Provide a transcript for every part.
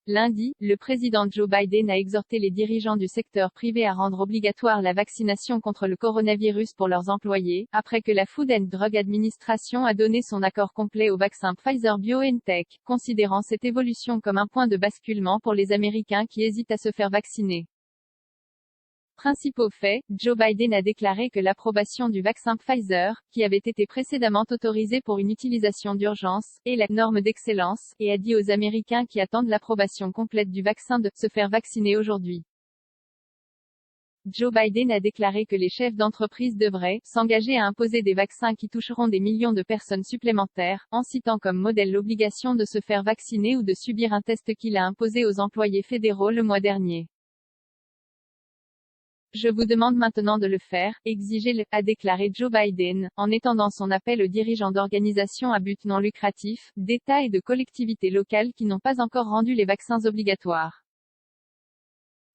Lundi, le président Joe Biden a exhorté les dirigeants du secteur privé à rendre obligatoire la vaccination contre le coronavirus pour leurs employés, après que la Food and Drug Administration a donné son accord complet au vaccin Pfizer-BioNTech, considérant cette évolution comme un point de basculement pour les Américains qui hésitent à se faire vacciner. Principaux faits, Joe Biden a déclaré que l'approbation du vaccin Pfizer, qui avait été précédemment autorisé pour une utilisation d'urgence, est la norme d'excellence, et a dit aux Américains qui attendent l'approbation complète du vaccin de se faire vacciner aujourd'hui. Joe Biden a déclaré que les chefs d'entreprise devraient s'engager à imposer des vaccins qui toucheront des millions de personnes supplémentaires, en citant comme modèle l'obligation de se faire vacciner ou de subir un test qu'il a imposé aux employés fédéraux le mois dernier. Je vous demande maintenant de le faire, exigez-le, a déclaré Joe Biden, en étendant son appel aux dirigeants d'organisations à but non lucratif, d'États et de collectivités locales qui n'ont pas encore rendu les vaccins obligatoires.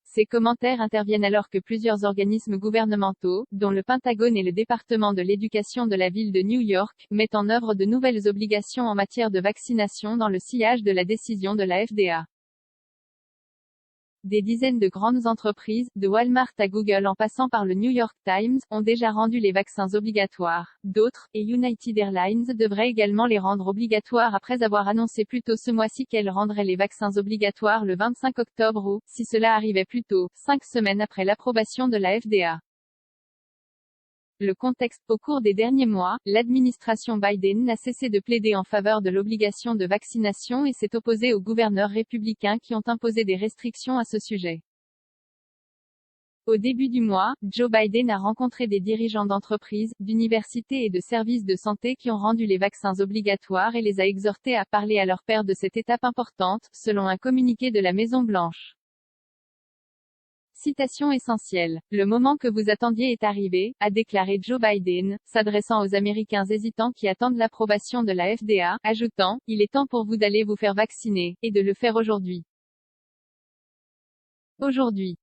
Ces commentaires interviennent alors que plusieurs organismes gouvernementaux, dont le Pentagone et le département de l'éducation de la ville de New York, mettent en œuvre de nouvelles obligations en matière de vaccination dans le sillage de la décision de la FDA. Des dizaines de grandes entreprises, de Walmart à Google en passant par le New York Times, ont déjà rendu les vaccins obligatoires. D'autres, et United Airlines devrait également les rendre obligatoires après avoir annoncé plus tôt ce mois-ci qu'elle rendrait les vaccins obligatoires le 25 octobre ou, si cela arrivait plus tôt, 5 semaines après l'approbation de la FDA. Le contexte. Au cours des derniers mois, l'administration Biden n'a cessé de plaider en faveur de l'obligation de vaccination et s'est opposée aux gouverneurs républicains qui ont imposé des restrictions à ce sujet. Au début du mois, Joe Biden a rencontré des dirigeants d'entreprises, d'universités et de services de santé qui ont rendu les vaccins obligatoires et les a exhortés à parler à leur père de cette étape importante, selon un communiqué de la Maison-Blanche. Citation essentielle. Le moment que vous attendiez est arrivé, a déclaré Joe Biden, s'adressant aux Américains hésitants qui attendent l'approbation de la FDA, ajoutant, il est temps pour vous d'aller vous faire vacciner, et de le faire aujourd'hui. Aujourd'hui.